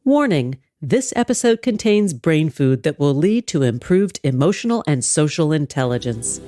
Warning, this episode contains brain food that will lead to improved emotional and social intelligence.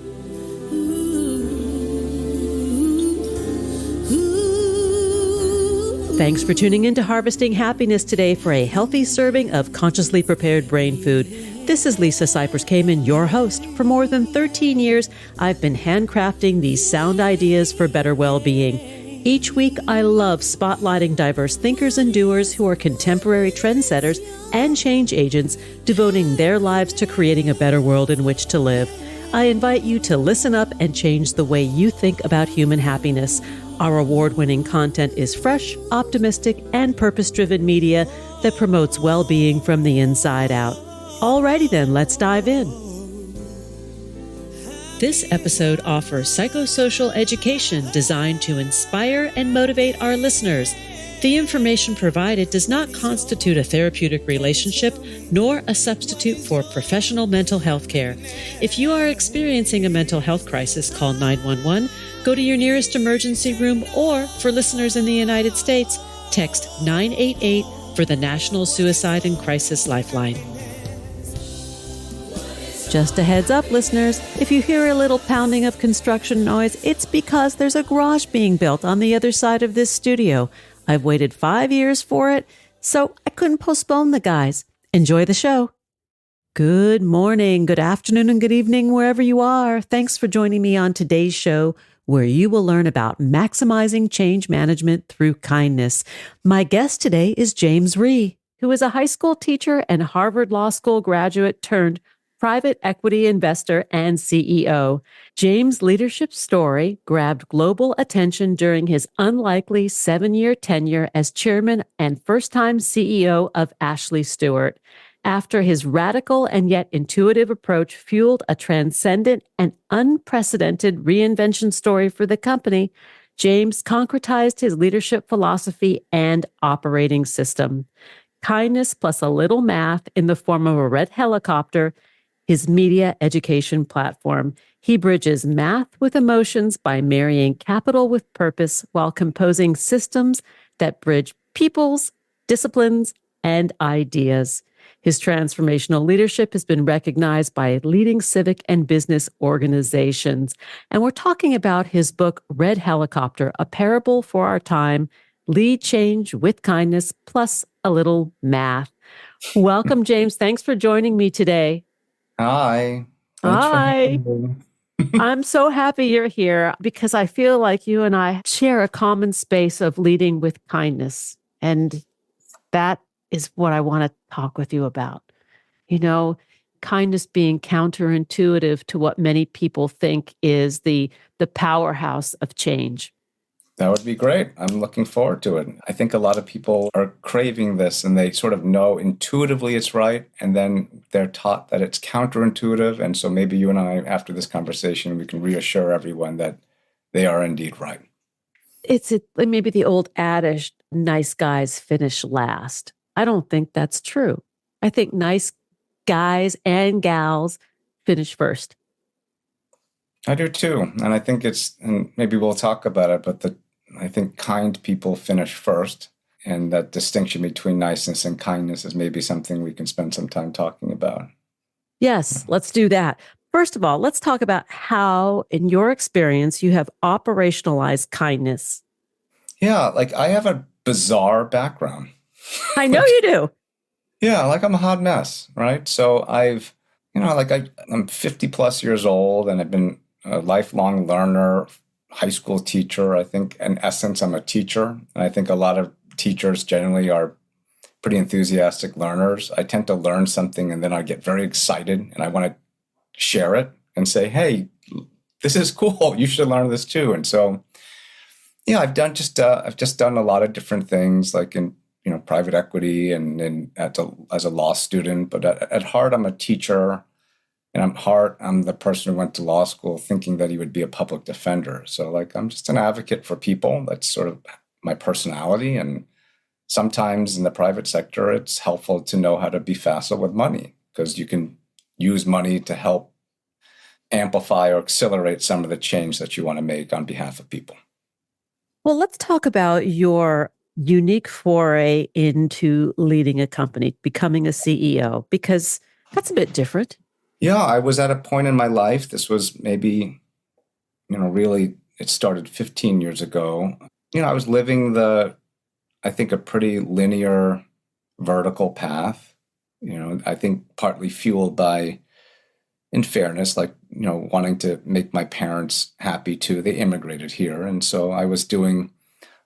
Thanks for tuning in to Harvesting Happiness today for a healthy serving of consciously prepared brain food. This is Lisa Cypers Kamen, your host. For more than 13 years, I've been handcrafting these sound ideas for better well-being. Each week, I love spotlighting diverse thinkers and doers who are contemporary trendsetters and change agents, devoting their lives to creating a better world in which to live. I invite you to listen up and change the way you think about human happiness. Our award-winning content is fresh, optimistic, and purpose-driven media that promotes well-being from the inside out. Alrighty then, let's dive in. This episode offers psychosocial education designed to inspire and motivate our listeners. The information provided does not constitute a therapeutic relationship nor a substitute for professional mental health care. If you are experiencing a mental health crisis, call 911, go to your nearest emergency room, or for listeners in the United States, text 988 for the National Suicide and Crisis Lifeline. Just a heads up, listeners, if you hear a little pounding of construction noise, it's because there's a garage being built on the other side of this studio. I've waited 5 years for it, so I couldn't postpone the guys. Enjoy the show. Good morning, good afternoon, and good evening, wherever you are. Thanks for joining me on today's show, where you will learn about maximizing change management through kindness. My guest today is James Rhee, who is a high school teacher and Harvard Law School graduate turned private equity investor and CEO. James' leadership story grabbed global attention during his unlikely 7-year tenure as chairman and first-time CEO of Ashley Stewart. After his radical and yet intuitive approach fueled a transcendent and unprecedented reinvention story for the company, James concretized his leadership philosophy and operating system. Kindness plus a little math in the form of a red helicopter, his media education platform. He bridges math with emotions by marrying capital with purpose while composing systems that bridge peoples, disciplines, and ideas. His transformational leadership has been recognized by leading civic and business organizations. And we're talking about his book, Red Helicopter, A Parable for Our Time, Lead Change with Kindness plus a little math. Welcome, James. Thanks for joining me today. Hi. Hi. I'm so happy you're here because I feel like you and I share a common space of leading with kindness. And that is what I want to talk with you about. You know, kindness being counterintuitive to what many people think is the powerhouse of change. That would be great. I'm looking forward to it. I think a lot of people are craving this and they sort of know intuitively it's right. And then they're taught that it's counterintuitive. And so maybe you and I, after this conversation, we can reassure everyone that they are indeed right. It's maybe the old adage, nice guys finish last. I don't think that's true. I think nice guys and gals finish first. I do too. And I think and maybe we'll talk about it, but I think kind people finish first. And that distinction between niceness and kindness is maybe something we can spend some time talking about. Yes, let's do that. First of all, let's talk about how, in your experience, you have operationalized kindness. Yeah, like I have a bizarre background. I know you do. Yeah, like I'm a hot mess, right? So I'm 50 plus years old and I've been a lifelong learner, high school teacher. I think in essence, I'm a teacher. And I think a lot of teachers generally are pretty enthusiastic learners. I tend to learn something and then I get very excited and I want to share it and say, hey, this is cool. You should learn this too. And so, yeah, I've just done a lot of different things like in, private equity and as a law student. But at heart, I'm a teacher. And I'm the person who went to law school thinking that he would be a public defender. So I'm just an advocate for people. That's sort of my personality. And sometimes in the private sector, it's helpful to know how to be facile with money because you can use money to help amplify or accelerate some of the change that you want to make on behalf of people. Well, let's talk about your unique foray into leading a company, becoming a CEO, because that's a bit different. Yeah, I was at a point in my life. This was maybe, really, it started 15 years ago. I was living I think, a pretty linear vertical path. I think partly fueled by, in fairness, like, wanting to make my parents happy too. They immigrated here. And so I was doing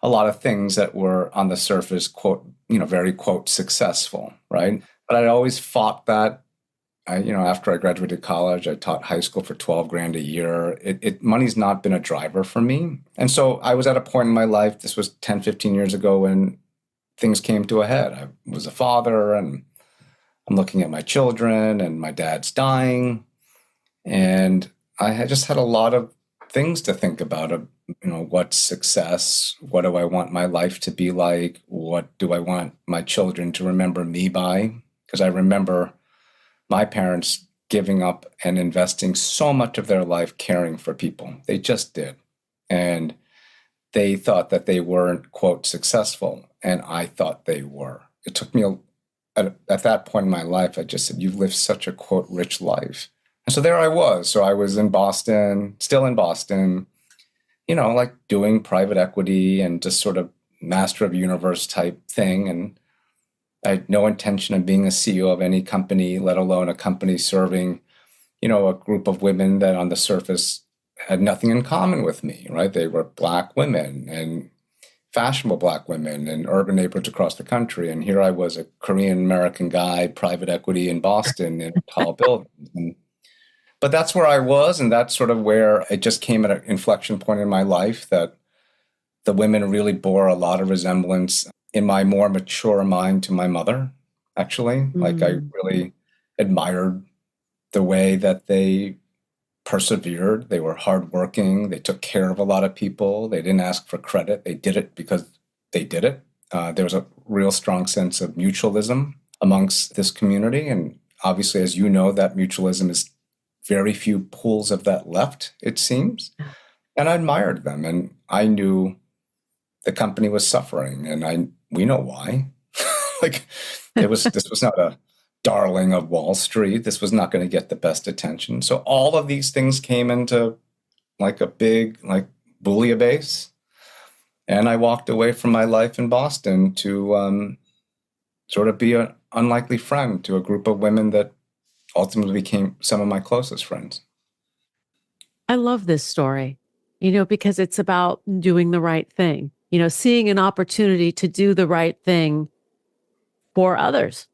a lot of things that were on the surface, quote, very, quote, successful, right? But I always fought that. After I graduated college, I taught high school for 12 grand a year. Money's not been a driver for me. And so I was at a point in my life, this was 10, 15 years ago, when things came to a head. I was a father, and I'm looking at my children, and my dad's dying. And I had just had a lot of things to think about. What's success? What do I want my life to be like? What do I want my children to remember me by? Because I remember my parents giving up and investing so much of their life caring for people. They just did. And they thought that they weren't, quote, successful. And I thought they were. It took me, at that point in my life, I just said, you've lived such a, quote, rich life. And so there I was. So I was in Boston, still in Boston, like doing private equity and just sort of master of universe type thing. And I had no intention of being a CEO of any company, let alone a company serving, a group of women that on the surface had nothing in common with me, right? They were Black women and fashionable Black women in urban neighborhoods across the country. And here I was, a Korean American guy, private equity in Boston in tall buildings. But that's where I was. And that's sort of where it just came at an inflection point in my life that the women really bore a lot of resemblance in my more mature mind to my mother, actually. Like, I really admired the way that they persevered. They were hardworking. They took care of a lot of people. They didn't ask for credit. They did it because they did it. There was a real strong sense of mutualism amongst this community. And obviously, as you know, that mutualism is very few pools of that left, it seems. And I admired them. And I knew the company was suffering. And we know why. Like, this was not a darling of Wall Street. This was not going to get the best attention. So all of these things came into like a big, like, bouillabaisse. And I walked away from my life in Boston to sort of be an unlikely friend to a group of women that ultimately became some of my closest friends. I love this story, because it's about doing the right thing, seeing an opportunity to do the right thing for others.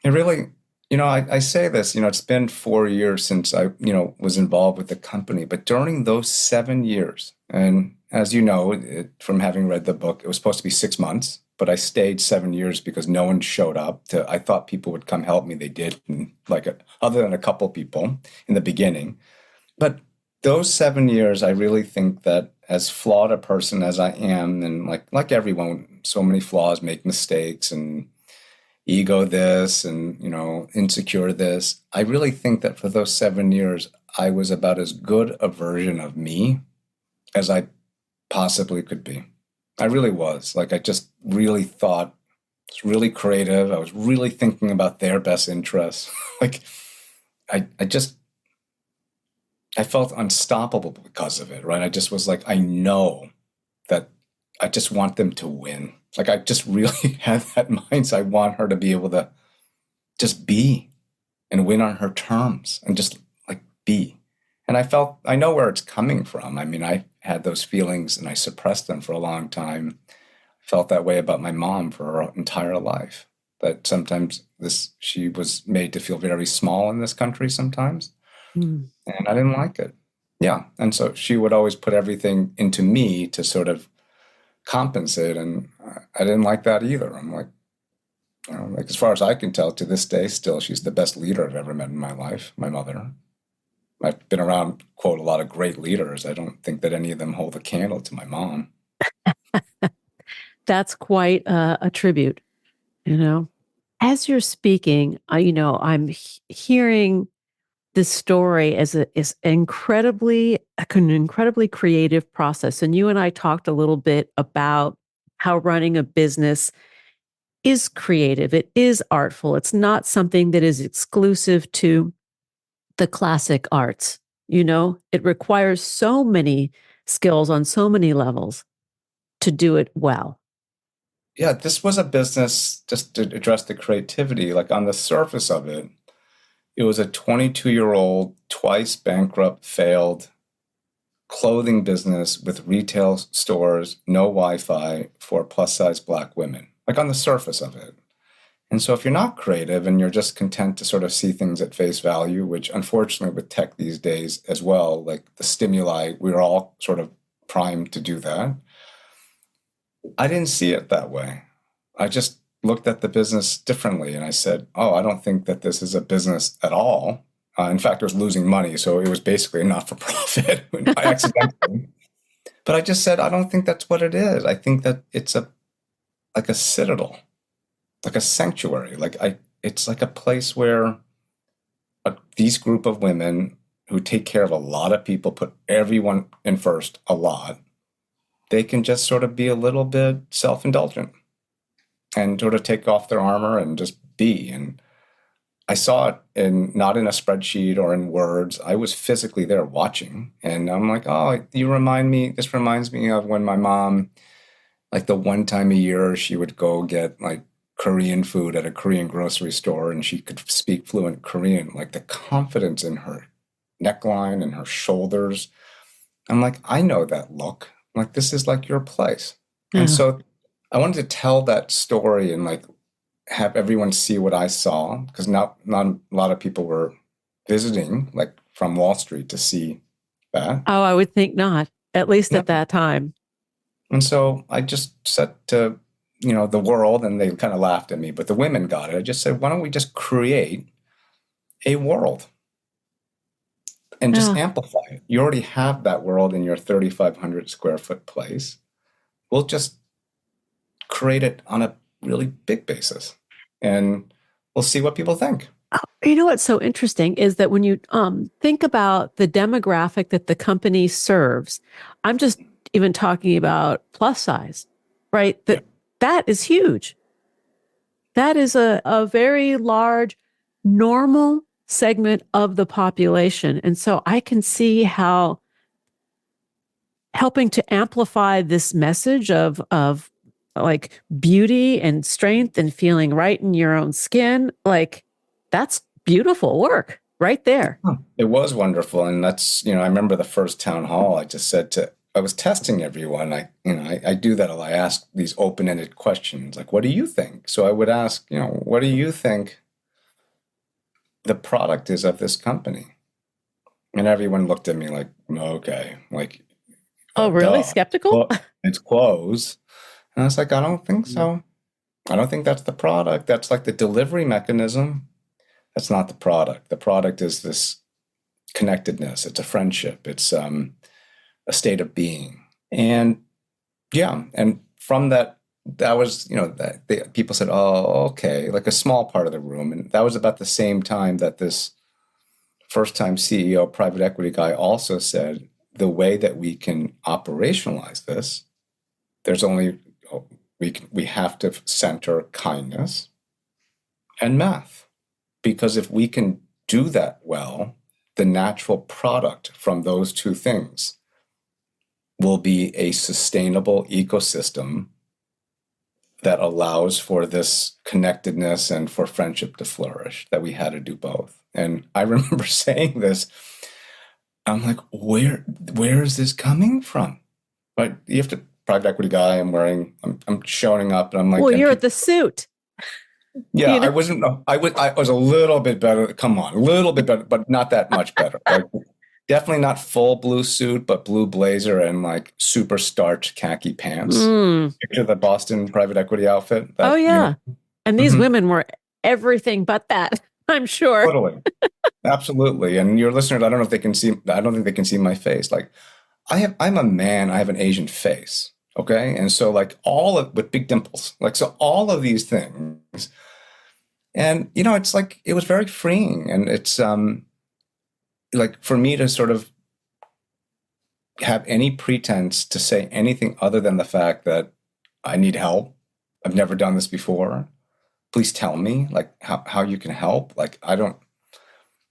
It really, I say this, it's been 4 years since I, was involved with the company, but during those 7 years, and as you know, from having read the book, it was supposed to be 6 months, but I stayed 7 years because no one showed up. I thought people would come help me. They didn't, other than a couple people in the beginning. But those 7 years, I really think that, as flawed a person as I am, and like everyone, so many flaws, make mistakes, and ego this, and insecure this. I really think that for those 7 years, I was about as good a version of me as I possibly could be. I really was. Like, I just really thought, I was really creative. I was really thinking about their best interests. Like, I felt unstoppable because of it, right? I just was like, I know that I just want them to win. Like, I just really had that mindset. I want her to be able to just be and win on her terms and just like be. And I know where it's coming from. I mean, I had those feelings and I suppressed them for a long time. I felt that way about my mom for her entire life. That sometimes she was made to feel very small in this country sometimes. Mm. And I didn't like it. Yeah. And so she would always put everything into me to sort of compensate. And I didn't like that either. I'm like, as far as I can tell, to this day, still, she's the best leader I've ever met in my life, my mother. I've been around, quote, a lot of great leaders. I don't think that any of them hold a candle to my mom. That's quite a tribute, As you're speaking, I'm hearing this story is an incredibly creative process. And you and I talked a little bit about how running a business is creative. It is artful. It's not something that is exclusive to the classic arts. It requires so many skills on so many levels to do it well. Yeah, this was a business, just to address the creativity, like on the surface of it, it was a 22-year-old, twice bankrupt, failed clothing business with retail stores, no Wi-Fi for plus-size Black women, like on the surface of it. And so if you're not creative and you're just content to sort of see things at face value, which unfortunately with tech these days as well, like the stimuli, we're all sort of primed to do that. I didn't see it that way. I just looked at the business differently and I said, oh, I don't think that this is a business at all. In fact, it was losing money. So it was basically a not-for-profit by accidentally. But I just said, I don't think that's what it is. I think that it's like a citadel, like a sanctuary. It's like a place where these group of women who take care of a lot of people, put everyone in first a lot, they can just sort of be a little bit self-indulgent and sort of take off their armor and just be. And I saw it not in a spreadsheet or in words. I was physically there watching. And I'm like, oh, this reminds me of when my mom, like the one time a year, she would go get like Korean food at a Korean grocery store and she could speak fluent Korean, like the confidence in her neckline and her shoulders. I'm like, I know that look. Like, this is like your place. Yeah. And so I wanted to tell that story and like have everyone see what I saw, because not a lot of people were visiting like from Wall Street to see that. Oh, I would think not, at least at that time. And so I just said to, the world, and they kind of laughed at me, but the women got it. I just said, why don't we just create a world and just amplify it? You already have that world in your 3,500 square foot place. We'll just create it on a really big basis and we'll see what people think. You know what's so interesting is that when you think about the demographic that the company serves, I'm just even talking about plus size, right? That is huge. That is a very large, normal segment of the population. And so I can see how helping to amplify this message of like beauty and strength and feeling right in your own skin, like that's beautiful work right there. It was wonderful. And that's, I remember the first town hall, I was testing everyone. I do that a lot. I ask these open-ended questions, like, what do you think? So I would ask, what do you think the product is of this company? And everyone looked at me like, okay, like, oh, really? Duh. Skeptical? Well, it's clothes. And I was like, I don't think so. I don't think that's the product. That's like the delivery mechanism. That's not the product. The product is this connectedness. It's a friendship. It's a state of being. And yeah, and from that was, people said, oh, okay, like a small part of the room. And that was about the same time that this first-time CEO private equity guy also said, the way that we can operationalize this, we have to center kindness and math. Because if we can do that well, the natural product from those two things will be a sustainable ecosystem that allows for this connectedness and for friendship to flourish, that we had to do both. And I remember saying this, I'm like, where is this coming from? But you have to, private equity guy, I'm showing up and I'm like, well, you're at the suit. Yeah, I was a little bit better. Come on, a little bit better, but not that much better. Like, definitely not full blue suit, but blue blazer and like super starched khaki pants. Picture the Boston private equity outfit. Oh yeah, and these women were everything but that. I'm sure. Totally, absolutely. And your listeners, I don't think they can see my face. Like, I'm a man. I have an Asian face. Okay, and so like with big dimples, like so all of these things. And, it's like, it was very freeing. And it's like for me to sort of have any pretense to say anything other than the fact that I need help. I've never done this before. Please tell me like how you can help. Like I don't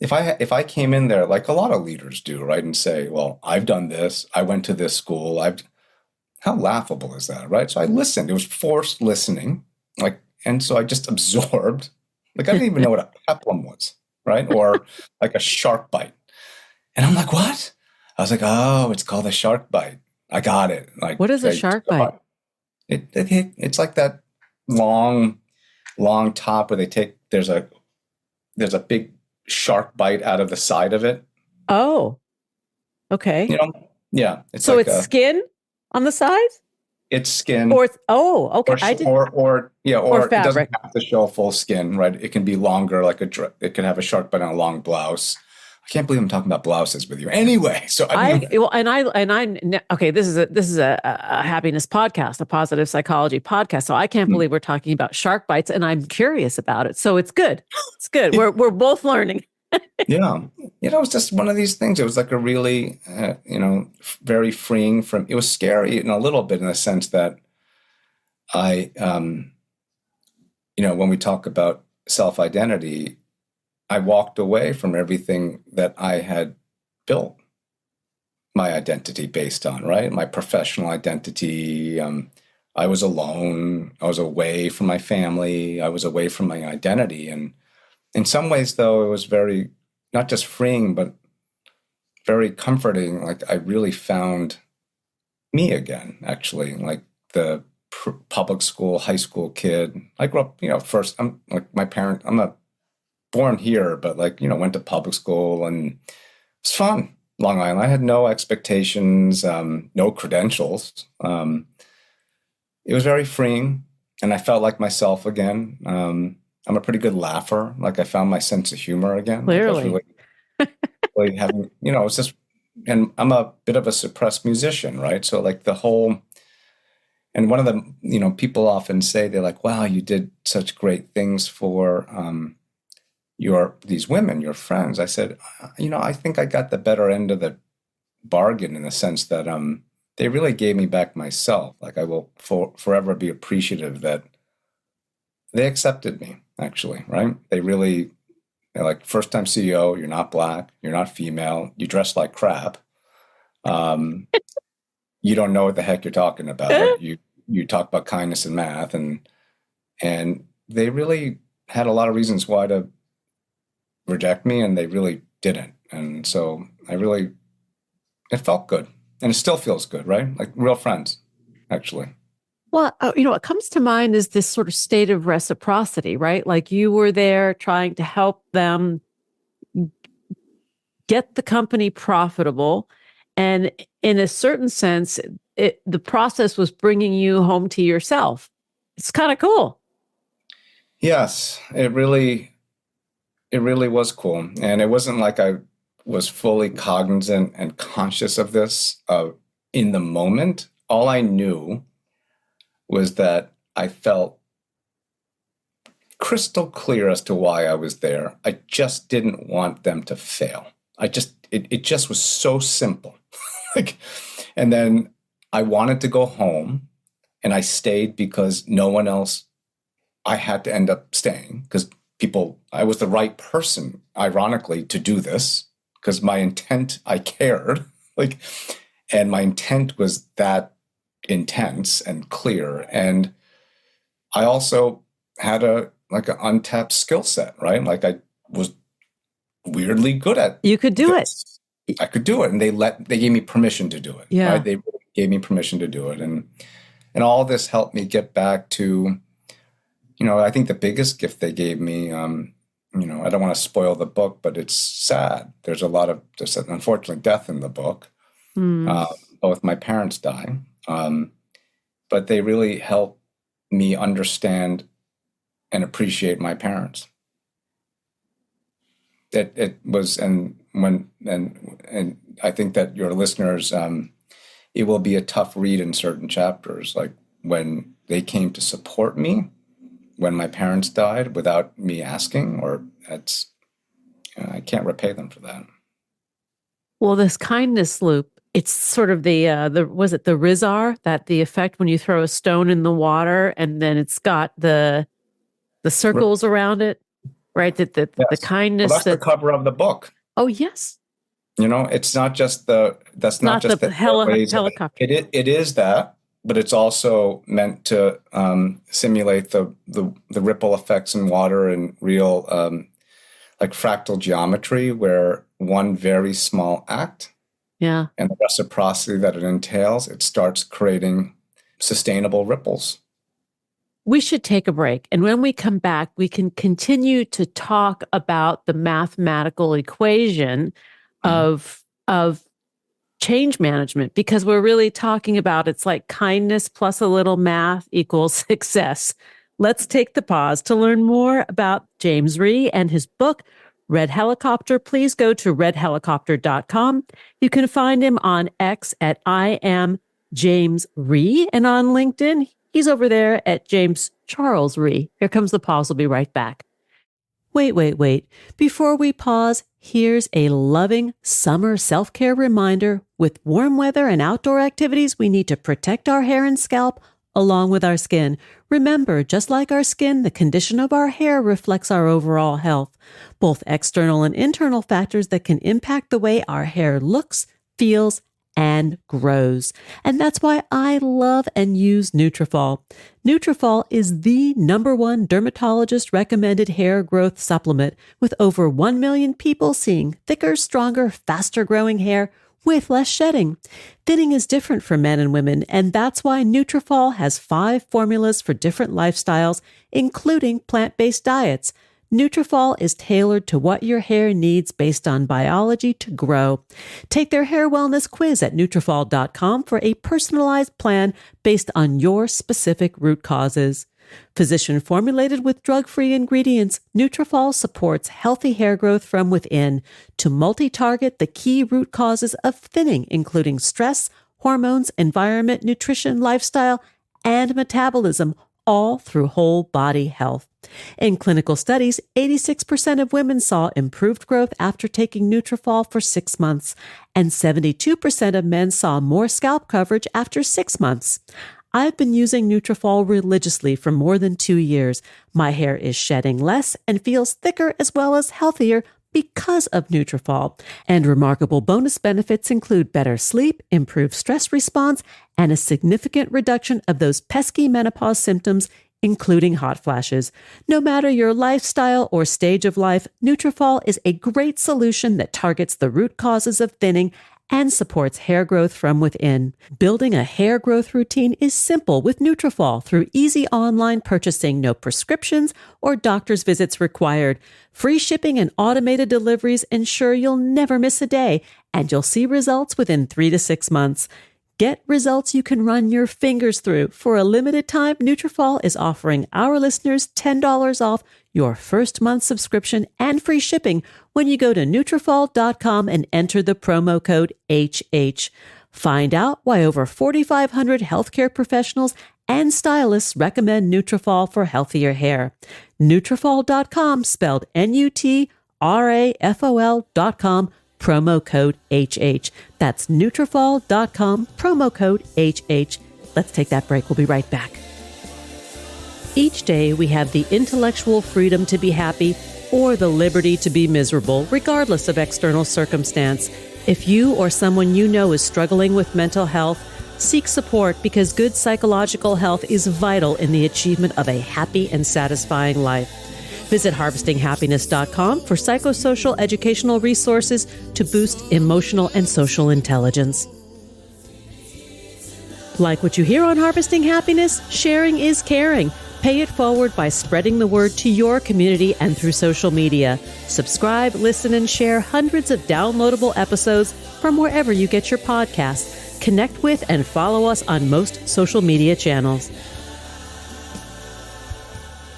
if I came in there like a lot of leaders do, right, and say, well, I've done this, I went to this school, I've how laughable is that, right? So I listened. It was forced listening. Like, and so I just absorbed. Like I didn't even know what a peplum was, right? Or like a shark bite. And I'm like, what? I was like, oh, it's called a shark bite. I got it. Like What is a shark bite? it's like that long, long top where they take there's a big shark bite out of the side of it. Oh, okay. You know? Yeah. It's So like it's skin on the sides? it's skin. Or okay. Or it doesn't fabric. have to show full skin, right? It can be longer, like it can have a shark bite on a long blouse. I can't believe I'm talking about blouses with you. Anyway, so okay. This is a happiness podcast, a positive psychology podcast. So I can't believe we're talking about shark bites, and I'm curious about it. So it's good. It's good. We're both learning. yeah, it was just one of these things. It was like a really, very freeing from. It was scary in a little bit in the sense that I, when we talk about self-identity, I walked away from everything that I had built my identity based on, right? My professional identity. I was alone. I was away from my family. I was away from my identity. And in some ways, though, it was very, not just freeing, but very comforting. Like I really found me again, actually, like the public school, high school kid. I grew up, first, I'm like I'm a born here, but went to public school and it's fun. Long Island. I had no expectations, no credentials. It was very freeing and I felt like myself again. I'm a pretty good laugher. Like I found my sense of humor again. Clearly. Like I was really having, it's just, and I'm a bit of a suppressed musician, right? So like and one of the, people often say, they're like, wow, you did such great things for, these women, your friends. I said, I think I got the better end of the bargain in the sense that they really gave me back myself. Like I will forever be appreciative that they accepted me, actually, right? They're like, first time CEO, you're not Black, you're not female, you dress like crap. You don't know what the heck you're talking about. You talk about kindness and math and they really had a lot of reasons why to reject me and they really didn't. And so it felt good and it still feels good, right? Like real friends, actually. Well, what comes to mind is this sort of state of reciprocity, right? Like you were there trying to help them get the company profitable. And in a certain sense, the process was bringing you home to yourself. It's kind of cool. Yes, it really was cool. And it wasn't like I was fully cognizant and conscious of this in the moment. All I knew was that I felt crystal clear as to why I was there. I just didn't want them to fail. It just was so simple. And then I wanted to go home and I stayed because no one else, I had to end up staying because I was the right person, ironically, to do this because my intent, I cared, and my intent was that intense and clear. And I also had an untapped skill set, right? Like I was weirdly good at You could do this. I could do it. And they gave me permission to do it. Yeah. Right? They gave me permission to do it. And all this helped me get back to, I think the biggest gift they gave me, I don't want to spoil the book, but it's sad. There's unfortunately death in the book. Both my parents die. But they really helped me understand and appreciate my parents. It was, and I think that your listeners, it will be a tough read in certain chapters, like when they came to support me when my parents died without me asking, I can't repay them for that. Well, this kindness loop It's sort of was it the Rizar, that the effect when you throw a stone in the water and then it's got the circles around it, right? That the Yes. Well, kindness that's the that, cover of the book. oh yes, It's not just that's not not just the the airways of it. helicopter. It is that, but it's also meant to simulate the ripple effects in water and real like fractal geometry, where one very small act Yeah. and the reciprocity that it entails, it starts creating sustainable ripples. We should take a break. And when we come back, we can continue to talk about the mathematical equation of change management, because we're really talking about, it's like kindness plus a little math equals success. Let's take the pause. To learn more about James Rhee and his book, Red Helicopter, please go to redhelicopter.com. You can find him on X at I am James Rhee, and on LinkedIn, he's over there at James Charles Rhee. Here comes the pause. We'll be right back. Wait. Before we pause, here's a loving summer self-care reminder. With warm weather and outdoor activities, we need to protect our hair and scalp along with our skin. Remember, just like our skin, the condition of our hair reflects our overall health, both external and internal factors that can impact the way our hair looks, feels, and grows. And that's why I love and use Nutrafol. Nutrafol is the #1 dermatologist recommended hair growth supplement, with over 1 million people seeing thicker, stronger, faster growing hair with less shedding. Thinning is different for men and women, and that's why Nutrafol has 5 formulas for different lifestyles, including plant-based diets. Nutrafol is tailored to what your hair needs based on biology to grow. Take their hair wellness quiz at Nutrafol.com for a personalized plan based on your specific root causes. Physician formulated with drug-free ingredients, Nutrafol supports healthy hair growth from within to multi-target the key root causes of thinning, including stress, hormones, environment, nutrition, lifestyle, and metabolism, all through whole body health. In clinical studies, 86% of women saw improved growth after taking Nutrafol for 6 months, and 72% of men saw more scalp coverage after 6 months. I've been using Nutrafol religiously for more than 2 years. My hair is shedding less and feels thicker as well as healthier because of Nutrafol. And remarkable bonus benefits include better sleep, improved stress response, and a significant reduction of those pesky menopause symptoms, including hot flashes. No matter your lifestyle or stage of life, Nutrafol is a great solution that targets the root causes of thinning and supports hair growth from within. Building a hair growth routine is simple with Nutrafol through easy online purchasing, no prescriptions or doctor's visits required. Free shipping and automated deliveries ensure you'll never miss a day, and you'll see results within 3 to 6 months. Get results you can run your fingers through. For a limited time, Nutrafol is offering our listeners $10 off your first month subscription and free shipping when you go to Nutrafol.com and enter the promo code HH. Find out why over 4,500 healthcare professionals and stylists recommend Nutrafol for healthier hair. Nutrafol.com, spelled Nutrafol.com, promo code HH. That's Nutrafol.com, promo code HH. Let's take that break. We'll be right back. Each day we have the intellectual freedom to be happy or the liberty to be miserable, regardless of external circumstance. If you or someone you know is struggling with mental health, seek support, because good psychological health is vital in the achievement of a happy and satisfying life. Visit harvestinghappiness.com for psychosocial educational resources to boost emotional and social intelligence. Like what you hear on Harvesting Happiness? Sharing is caring. Pay it forward by spreading the word to your community and through social media. Subscribe, listen, and share hundreds of downloadable episodes from wherever you get your podcasts. Connect with and follow us on most social media channels.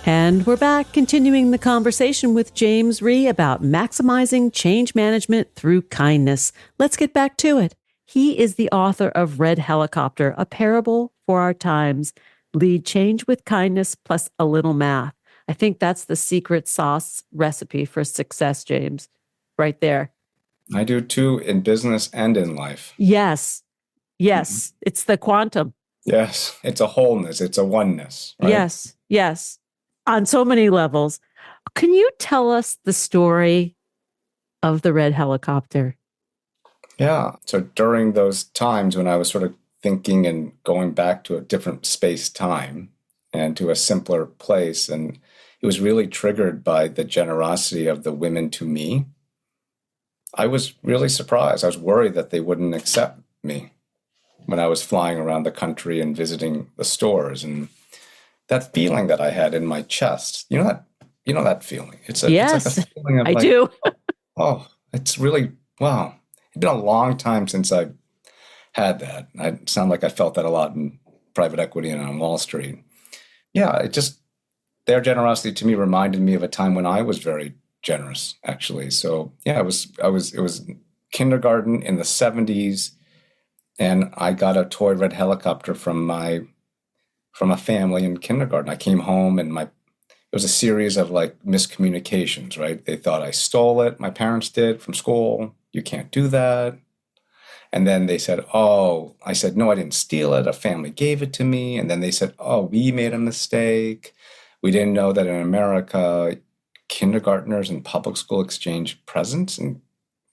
And we're back, continuing the conversation with James Rhee about maximizing change management through kindness. Let's get back to it. He is the author of Red Helicopter, a parable for our times. Lead change with kindness plus a little math. I think that's the secret sauce recipe for success, James, right there. I do too, in business and in life. Yes. Mhm. Yes. It's the quantum. Yes, it's a wholeness, it's a oneness, right? Yes. Yes. On so many levels. Can you tell us the story of the red helicopter? Yeah. So during those times when I was sort of thinking and going back to a different space time and to a simpler place, and it was really triggered by the generosity of the women to me. I was really surprised. I was worried that they wouldn't accept me when I was flying around the country and visiting the stores. And that feeling that I had in my chest, you know that feeling. It's like a Yes, feeling of I like, do. oh, it's really wow. It's been a long time since I had that. I sound like I felt that a lot in private equity and on Wall Street. Yeah, it just their generosity to me reminded me of a time when I was very generous, actually. So yeah, it was kindergarten in the 70s, and I got a toy red helicopter from a family in kindergarten. I came home and my it was a series of like miscommunications, right? They thought I stole it, my parents did from school. You can't do that. And then they said, "Oh," I said, "No, I didn't steal it. A family gave it to me." And then they said, "Oh, we made a mistake. We didn't know that in America, kindergartners in public school exchange presents and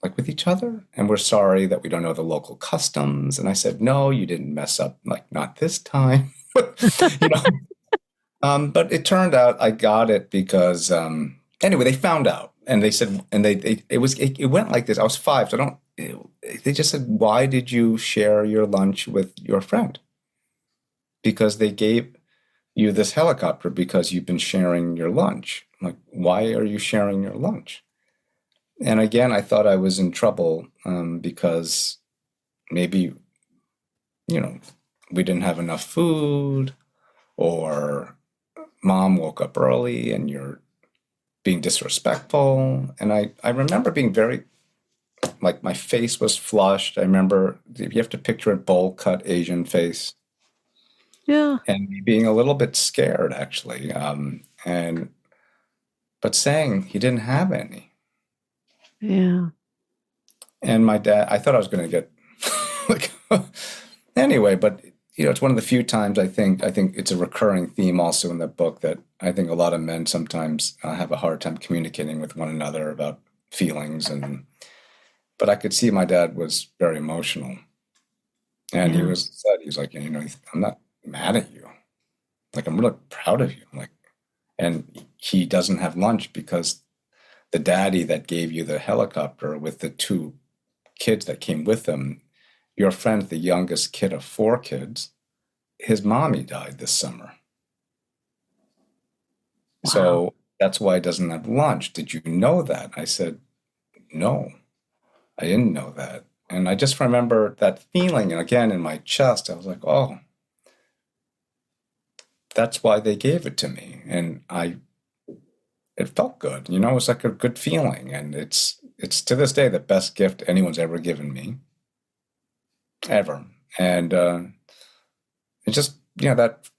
like with each other. And we're sorry that we don't know the local customs." And I said, "No, you didn't mess up. Like not this time." you know. But it turned out I got it because anyway, they found out and they said, and it went like this. I was five, so I don't. They just said, "Why did you share your lunch with your friend?" Because they gave you this helicopter because you've been sharing your lunch. I'm like, why are you sharing your lunch? And again, I thought I was in trouble because maybe, you know, we didn't have enough food, or mom woke up early and you're being disrespectful. And I remember being very, like, my face was flushed. I remember, you have to picture a bowl cut Asian face, Yeah. and me being a little bit scared, actually. But saying he didn't have any. Yeah. And my dad, I thought I was going to get like, anyway, but it's one of the few times I think it's a recurring theme also in the book that I think a lot of men sometimes have a hard time communicating with one another about feelings. And but I could see my dad was very emotional, and Yeah. he was like, I'm not mad at you, like I'm really proud of you, like, and he doesn't have lunch because the daddy that gave you the helicopter with the two kids that came with him, your friend, the youngest kid of four kids, his mommy died this summer. Wow. So that's why he doesn't have lunch. Did you know that? I said, no, I didn't know that. And I just remember that feeling. And again, in my chest, I was like, oh, that's why they gave it to me. And it felt good. It was like a good feeling. And it's to this day the best gift anyone's ever given me, ever. And it just, that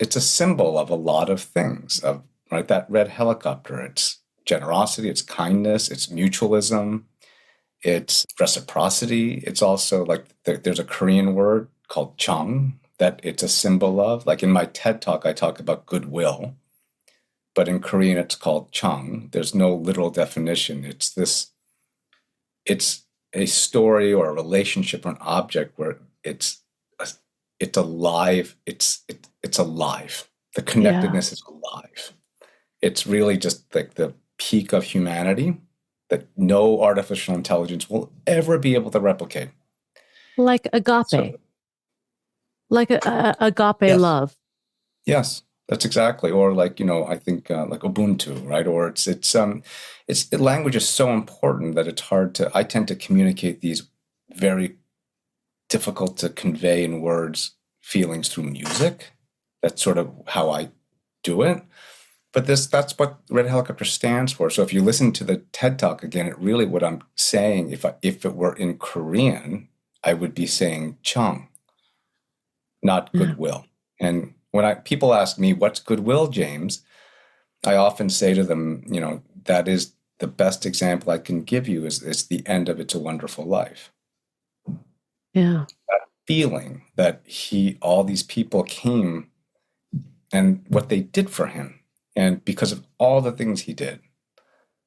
it's a symbol of a lot of things, of right, that red helicopter. It's generosity, it's kindness, it's mutualism, it's reciprocity. It's also like there's a Korean word called chang that it's a symbol of. Like in my TED talk, I talk about goodwill, but in Korean it's called chang. There's no literal definition. It's a story or a relationship or an object where it's alive. It's alive. The Yeah. connectedness is alive. It's really just like the peak of humanity that no artificial intelligence will ever be able to replicate. Like agape, So like agape yes, love. yes, that's exactly. Or like I think like Ubuntu, right? Or it's language is so important that it's hard to. I tend to communicate these very difficult to convey in words feelings through music. That's sort of how I do it. But that's what Red Helicopter stands for. So if you listen to the TED Talk again, it really what I'm saying, if it were in Korean, I would be saying Chang, not Yeah. goodwill. And when people ask me what's goodwill, James, I often say to them, that is the best example I can give you is the end of It's a Wonderful Life. Yeah. That feeling that all these people came and what they did for him, and because of all the things he did,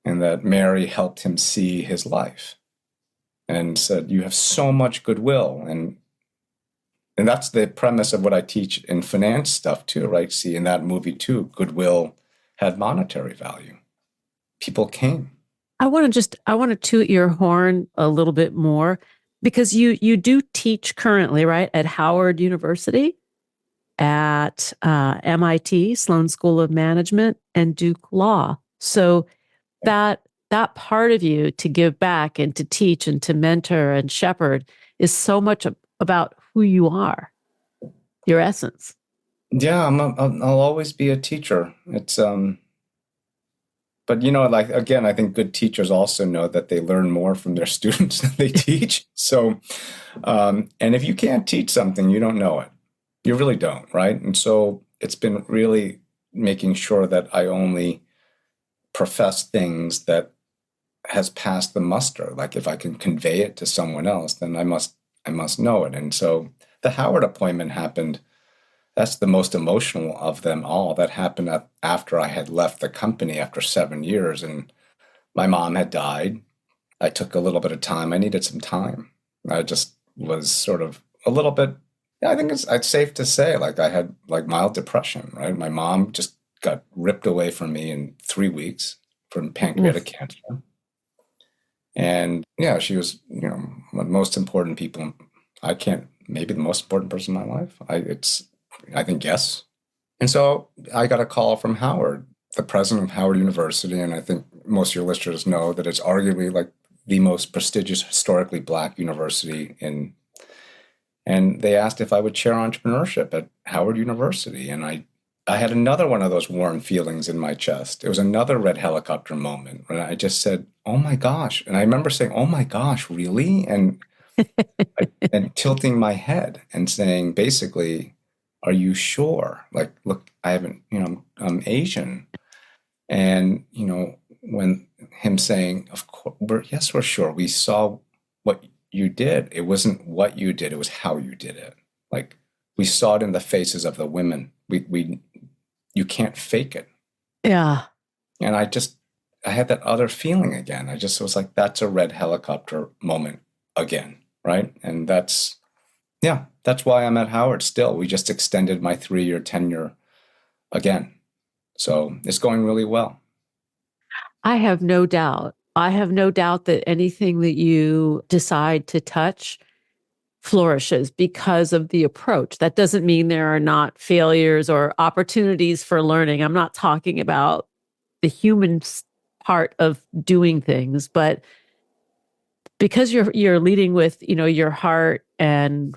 and that Mary helped him see his life and said, "You have so much goodwill." And that's the premise of what I teach in finance stuff too, right? See, in that movie too, goodwill had monetary value. People came. I want to toot your horn a little bit more because you do teach currently, right, at Howard University, at MIT, Sloan School of Management, and Duke Law. So that part of you to give back and to teach and to mentor and shepherd is so much about who you are, your essence. Yeah, I'll always be a teacher. But like again, I think good teachers also know that they learn more from their students than they teach. So, and if you can't teach something, you don't know it. You really don't, right? And so it's been really making sure that I only profess things that has passed the muster. Like if I can convey it to someone else, then I must know it. And so the Howard appointment happened. That's the most emotional of them all. That happened after I had left the company after 7 years, and my mom had died. I took a little bit of time. I needed some time. I just was sort of a little bit. Yeah, I think it's safe to say, like I had like mild depression. Right, my mom just got ripped away from me in 3 weeks from pancreatic cancer, and yeah, she was the most important people. I can't maybe the most important person in my life. I think yes. And so I got a call from Howard, the president of Howard University, and I think most of your listeners know that it's arguably like the most prestigious historically Black university and they asked if I would chair entrepreneurship at Howard University. And I had another one of those warm feelings in my chest. It was another red helicopter moment when I just said, "Oh my gosh." And I remember saying, "Oh my gosh, really?" And tilting my head and saying, basically, "Are you sure? Like, look, I haven't, I'm Asian." And, when him saying, "Of course, yes, we're sure. We saw what you did. It wasn't what you did, it was how you did it. Like, we saw it in the faces of the women. You can't fake it." Yeah. And I had that other feeling again. I just was like, that's a red helicopter moment again. Right. And that's why I'm at Howard still. We just extended my 3-year tenure again. So it's going really well. I have no doubt. I have no doubt that anything that you decide to touch flourishes because of the approach. That doesn't mean there are not failures or opportunities for learning. I'm not talking about the human part of doing things, but because you're leading with, your heart and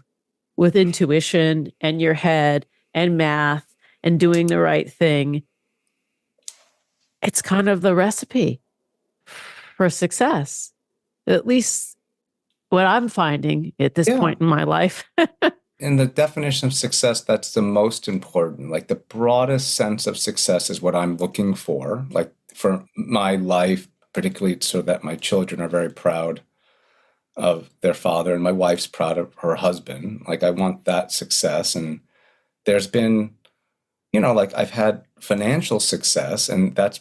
with intuition and your head and math and doing the right thing, it's kind of the recipe for success. At least what I'm finding at this Yeah. point in my life. In the definition of success, that's the most important. Like the broadest sense of success is what I'm looking for. Like for my life, particularly so that my children are very proud of their father and my wife's proud of her husband. Like I want that success. And there's been, like I've had financial success, and that's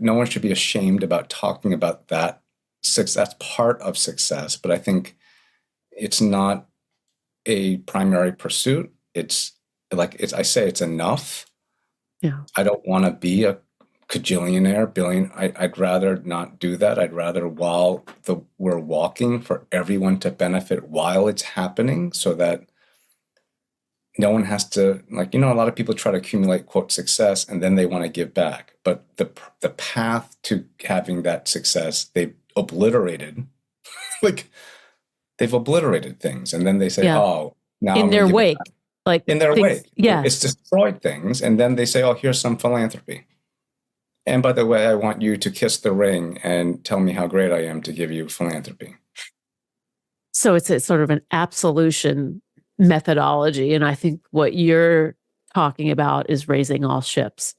no one should be ashamed about talking about that. That's part of success, but I think it's not a primary pursuit. It's like I say, it's enough. Yeah. I don't want to be a cajillionaire, billion. I'd rather not do that. I'd rather while we're walking for everyone to benefit while it's happening, so that no one has to a lot of people try to accumulate quote success and then they want to give back. But the path to having that success, they've obliterated, like they've obliterated things, and then they say, Yeah. "Oh, now In I'm their gonna give it wake, back." like In their things, wake, it's yes. destroyed things, and then they say, "Oh, here's some philanthropy. And by the way, I want you to kiss the ring and tell me how great I am to give you philanthropy." So it's a sort of an absolution methodology. And I think what you're talking about is raising all ships.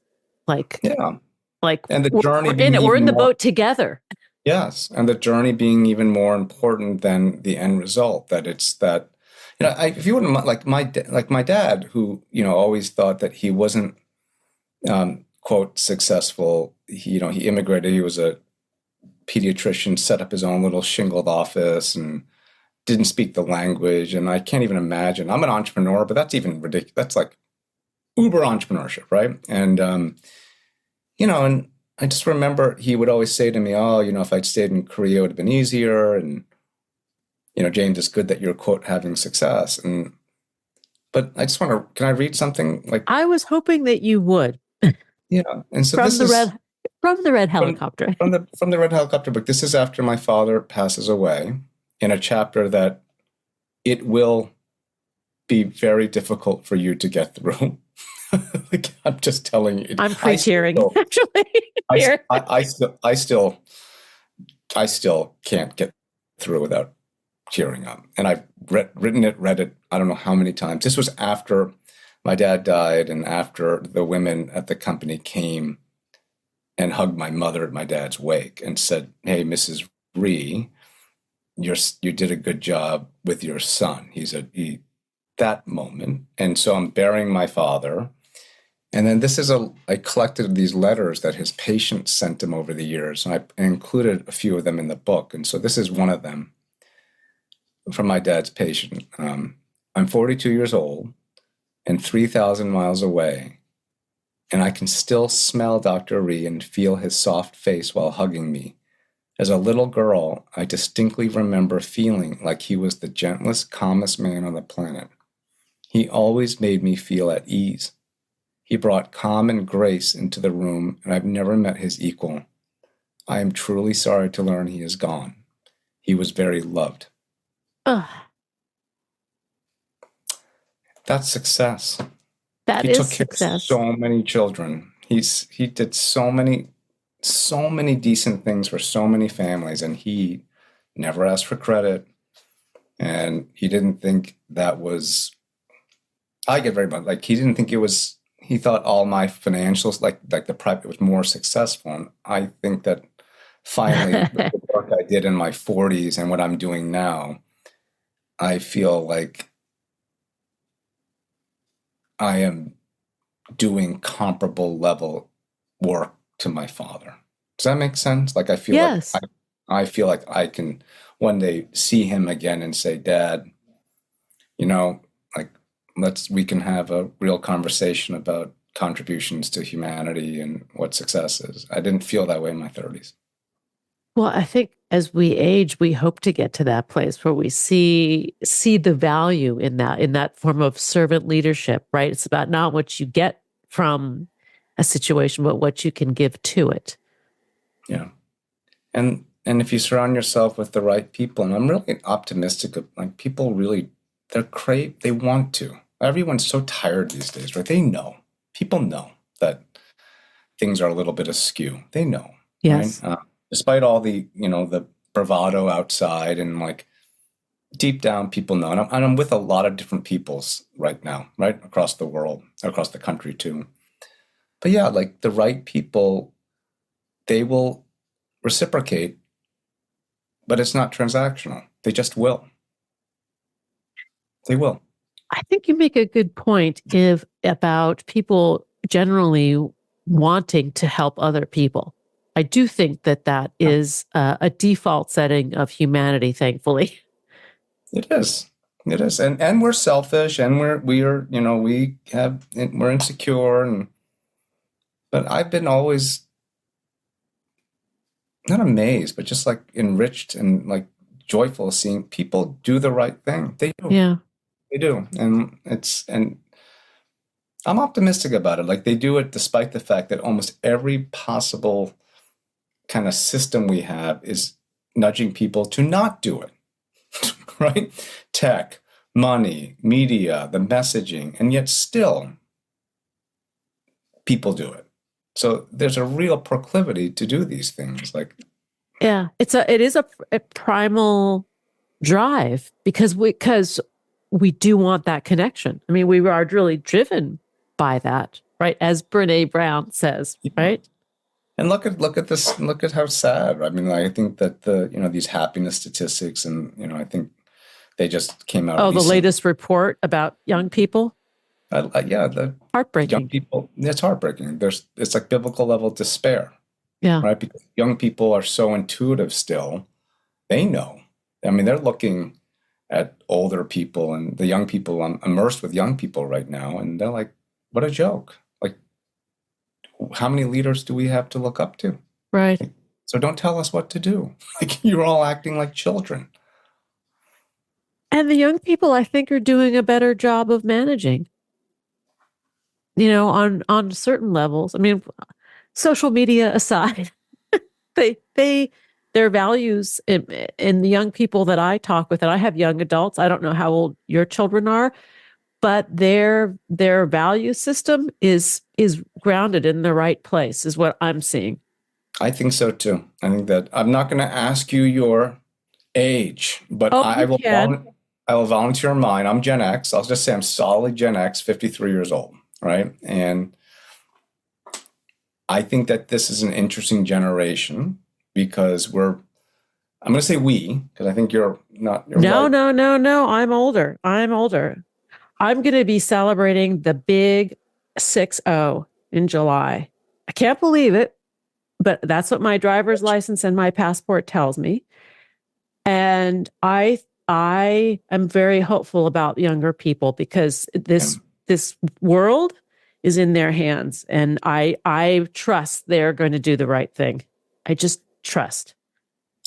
Like, Yeah. Like And the journey we're in being it. We're in even the more, boat together. yes, and the journey being even more important than the end result. That it's that, if you wouldn't like my dad, who always thought that he wasn't quote successful. He immigrated. He was a pediatrician, set up his own little shingled office, and didn't speak the language. And I can't even imagine. I'm an entrepreneur, but that's even ridiculous. That's like uber entrepreneurship, right? And I just remember he would always say to me, "Oh, if I'd stayed in Korea, it would have been easier." And James, it's good that you're quote having success. But I just want to. Can I read something like? I was hoping that you would. Yeah. And so from this the is red helicopter. from the Red Helicopter book. This is after my father passes away, in a chapter that it will be very difficult for you to get through. Like, I'm just telling you. I'm pre-tearing, actually. I, I, I still I still can't get through without tearing up. And I've read it, I don't know how many times. This was after my dad died and after the women at the company came and hugged my mother at my dad's wake and said, "Hey, Mrs. Rhee, you did a good job with your son." That moment. And so I'm burying my father. And then this is I collected these letters that his patients sent him over the years. And I included a few of them in the book. And so this is one of them from my dad's patient. I'm 42 years old and 3,000 miles away, and I can still smell Dr. Rhee and feel his soft face while hugging me. As a little girl, I distinctly remember feeling like he was the gentlest, calmest man on the planet. He always made me feel at ease. He brought calm and grace into the room, and I've never met his equal. I am truly sorry to learn he is gone. He was very loved. Ugh. That's success. That He is took care of success. so many children. He did so many decent things for so many families, and he never asked for credit. And he didn't think that was. I get very much like he didn't think it was. He thought all my financials, like the private, was more successful. And I think that finally, with the work I did in my 40s and what I'm doing now, I feel like I am doing comparable level work to my father. Does that make sense? Like Yes. I feel like I can one day see him again and say, "Dad, like we can have a real conversation about contributions to humanity and what success is." I didn't feel that way in my 30s. Well, I think as we age, we hope to get to that place where we see the value in that form of servant leadership, right? It's about not what you get from a situation, but what you can give to it. Yeah. And if you surround yourself with the right people, and I'm really optimistic of like people really they want to. Everyone's so tired these days, right? They know. People know that things are a little bit askew. They know. Yes. Right? Despite all the, the bravado outside, and like deep down people know. And I'm with a lot of different peoples right now, right? Across the world, across the country too. But yeah, like the right people, they will reciprocate, but it's not transactional. They just will. They will. I think you make a good point about people generally wanting to help other people. I do think that is a default setting of humanity, thankfully. It is. It is. And we're selfish, and we're insecure, but I've been always not amazed, but just like enriched and like joyful seeing people do the right thing. They do. Yeah. They do. And I'm optimistic about it. Like they do it despite the fact that almost every possible kind of system we have is nudging people to not do it. Right? Tech, money, media, the messaging, and yet still people do it. So there's a real proclivity to do these things. Like, yeah, it is a primal drive because we do want that connection. I mean, we are really driven by that, right? As Brene Brown says, right? And look at this. Look at how sad. I mean, I think that these happiness statistics, and I think they just came out Oh, the recently. latest report about young people? Yeah, the young Heartbreaking. people. It's heartbreaking. It's like biblical level despair, Yeah. right? Because young people are so intuitive still. They know. I mean, they're looking at older people and the young people. I'm immersed with young people right now, and they're like, "What a joke!" Like, how many leaders do we have to look up to? Right. So don't tell us what to do. Like, you're all acting like children. And the young people, I think, are doing a better job of managing, on certain levels. I mean, social media aside, they their values in the young people that I talk with, and I have young adults. I don't know how old your children are, but their value system is grounded in the right place, is what I'm seeing. I think so too. I think that I'm not going to ask you your age, but Oh, you can. I will volunteer mine. I'm Gen X. I'll just say I'm solid Gen X, 53 years old, right? And I think that this is an interesting generation because I'm going to say we, because I think you're not, you're No, right. no, no, no. I'm older. I'm going to be celebrating the big 6-0 in July. I can't believe it, but that's what my driver's license and my passport tells me. And I am very hopeful about younger people because this world is in their hands, and I trust they're going to do the right thing. I just trust.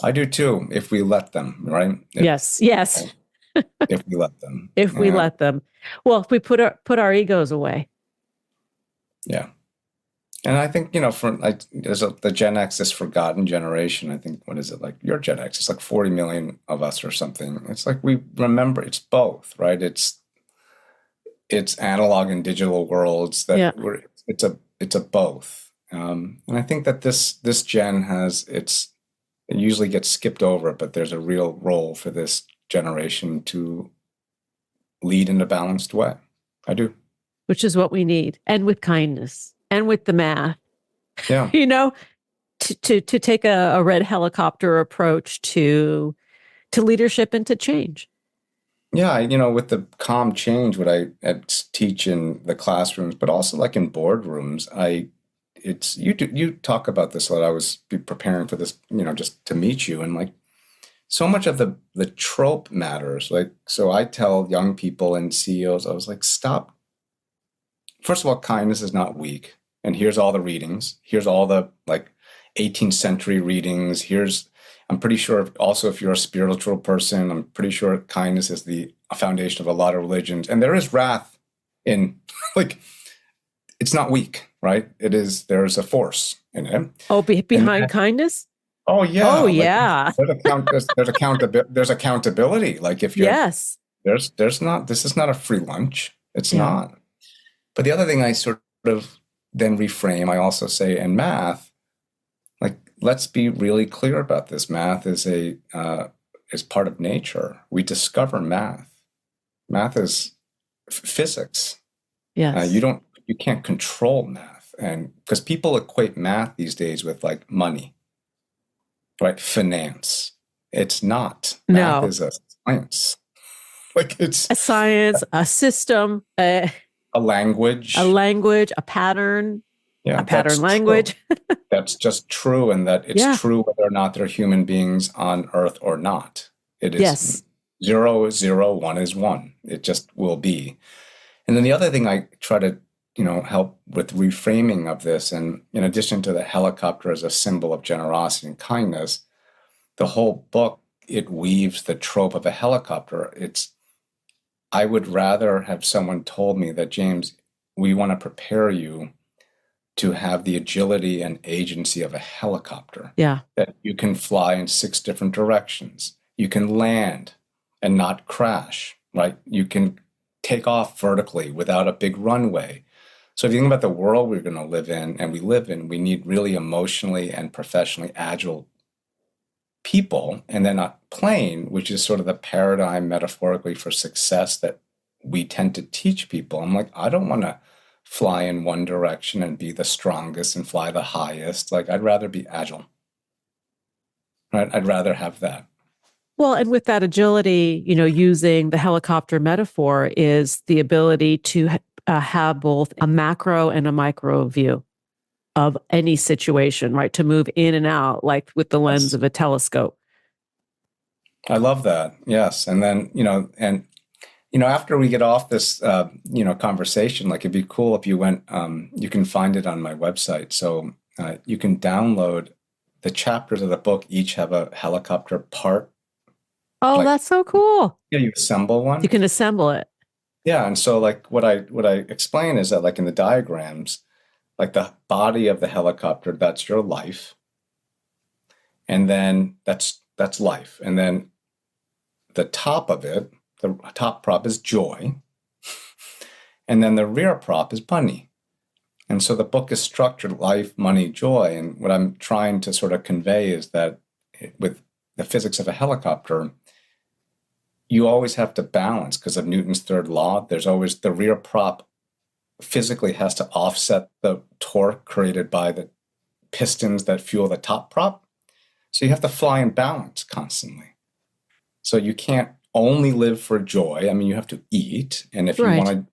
I do too, if we let them, right? Yes. If we let them. If we let them. Well, if we put our egos away. Yeah. And I think, for like the Gen X, this forgotten generation, I think, what is it like? Your Gen X, it's like 40 million of us or something. It's like we remember it's both, right? It's analog and digital worlds Yeah. it's a both. And I think that this gen it usually gets skipped over, but there's a real role for this generation to lead in a balanced way. I do. Which is what we need, and with kindness and with the math, Yeah. to take a red helicopter approach to leadership and to change. Yeah, with the calm change, what I teach in the classrooms, but also like in boardrooms, you talk about this a lot. I was preparing for this, just to meet you, and like so much of the trope matters. Like, so I tell young people and CEOs, I was like, stop. First of all, kindness is not weak. And here's all the readings. Here's all the like 18th century readings. I'm pretty sure also if you're a spiritual person, I'm pretty sure kindness is the foundation of a lot of religions. And there is wrath in like, it's not weak, right? There's a force in it. Oh, behind kindness? Oh yeah. Oh, Like yeah. there's accountability. Like if you're, Yes. there's not, this is not a free lunch. It's Yeah. not. But the other thing I sort of then reframe, I also say in math, like, let's be really clear about this. Math is is part of nature. We discover math. Math is physics. Yes. You can't control math. And because people equate math these days with like money, right? Finance. It's not. Math No. is a science. Like it's A science, a system, a language. a language, a pattern, Yeah, a pattern that's language. true. That's just true, and that it's Yeah. true whether or not there are human beings on Earth or not. It is Yes. 0 is 0, 1 is 1. It just will be. And then the other thing I try to, help with reframing of this, and in addition to the helicopter as a symbol of generosity and kindness, the whole book, it weaves the trope of a helicopter. I would rather have someone told me that, James, we want to prepare you to have the agility and agency of a helicopter. Yeah. That you can fly in 6 different directions. You can land and not crash, right? You can take off vertically without a big runway. So if you think about the world we're going to live in and we live in, we need really emotionally and professionally agile people, and then a plane, which is sort of the paradigm metaphorically for success that we tend to teach people. I'm like, I don't want to fly in one direction and be the strongest and fly the highest. Like, I'd rather be agile, right? I'd rather have that. Well, and with that agility, using the helicopter metaphor is the ability to have both a macro and a micro view of any situation, right? To move in and out, like with the lens of a telescope. I love that. Yes. And then, after we get off this, conversation, like it'd be cool if you went, you can find it on my website. So you can download the chapters of the book, each have a helicopter part. Oh, that's so cool. Yeah, you assemble one. You can assemble it. Yeah. And so like what I explain is that like in the diagrams, like the body of the helicopter, that's your life. And then that's life. And then the top of it, the top prop is joy. And then the rear prop is money. And so the book is structured life, money, joy. And what I'm trying to sort of convey is that with the physics of a helicopter, you always have to balance because of Newton's third law. There's always the rear prop physically has to offset the torque created by the pistons that fuel the top prop. So you have to fly in balance constantly. So you can't only live for joy. I mean, you have to eat. And if you want to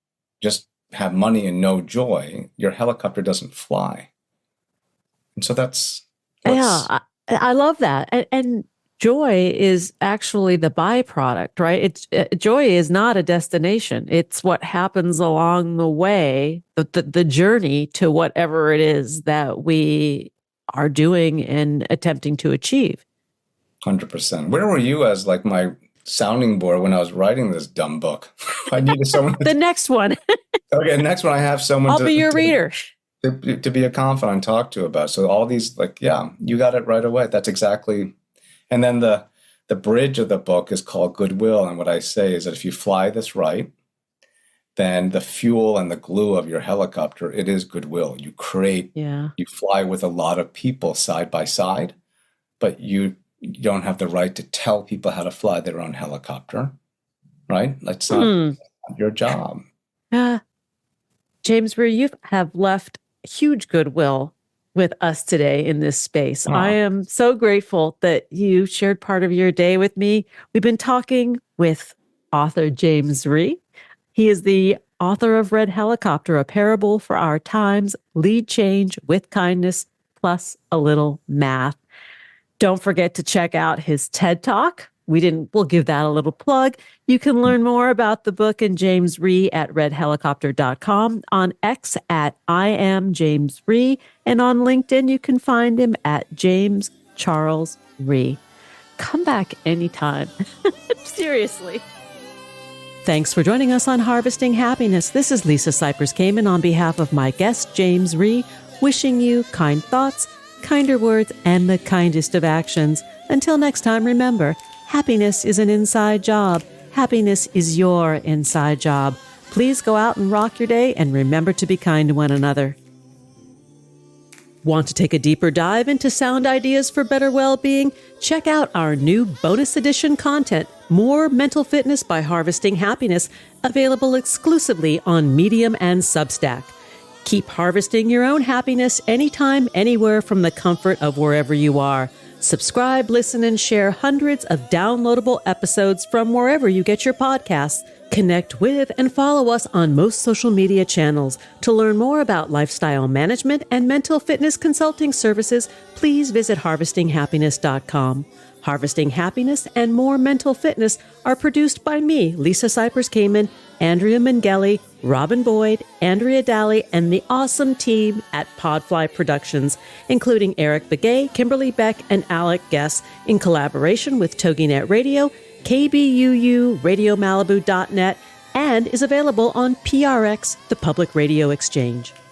just have money and no joy, your helicopter doesn't fly. And so that's... Yeah, I love that. And joy is actually the byproduct, right? Joy is not a destination. It's what happens along the way, the journey to whatever it is that we are doing and attempting to achieve. 100%. Where were you as like my sounding board when I was writing this dumb book? I needed someone. The next one. Okay, next one I have someone I'll be your reader. To be a confidant and talk to about. So all these, like, yeah, you got it right away. That's exactly. And then the bridge of the book is called Goodwill. And what I say is that if you fly this right, then the fuel and the glue of your helicopter, it is goodwill. You create, you fly with a lot of people side by side, but you don't have the right to tell people how to fly their own helicopter, right? That's not your job. James Rhee, you have left huge goodwill with us today in this space. I am so grateful that you shared part of your day with me. We've been talking with author James Rhee. He is the author of Red Helicopter, A Parable for Our Times, Lead Change with Kindness, plus a little math. Don't forget to check out his TED Talk. We'll give that a little plug. You can learn more about the book and James Rhee at redhelicopter.com, on X at I am James Rhee, and on LinkedIn you can find him at James Charles Rhee. Come back anytime. Seriously. Thanks for joining us on Harvesting Happiness. This is Lisa Cypers Kamen on behalf of my guest, James Rhee, wishing you kind thoughts, kinder words, and the kindest of actions. Until next time, remember, happiness is an inside job. Happiness is your inside job. Please go out and rock your day and remember to be kind to one another. Want to take a deeper dive into sound ideas for better well-being? Check out our new bonus edition content, More Mental Fitness by Harvesting Happiness, available exclusively on Medium and Substack. Keep harvesting your own happiness anytime, anywhere from the comfort of wherever you are. Subscribe, listen, and share hundreds of downloadable episodes from wherever you get your podcasts. Connect with and follow us on most social media channels. To learn more about lifestyle management and mental fitness consulting services, please visit harvestinghappiness.com. Harvesting Happiness and More Mental Fitness are produced by me, Lisa Cypers Kamen, Andrea Mengele, Robin Boyd, Andrea Daly, and the awesome team at Podfly Productions, including Eric Begay, Kimberly Beck, and Alec Guess, in collaboration with TogiNet Radio, KBUU, RadioMalibu.net, and is available on PRX, the Public Radio Exchange.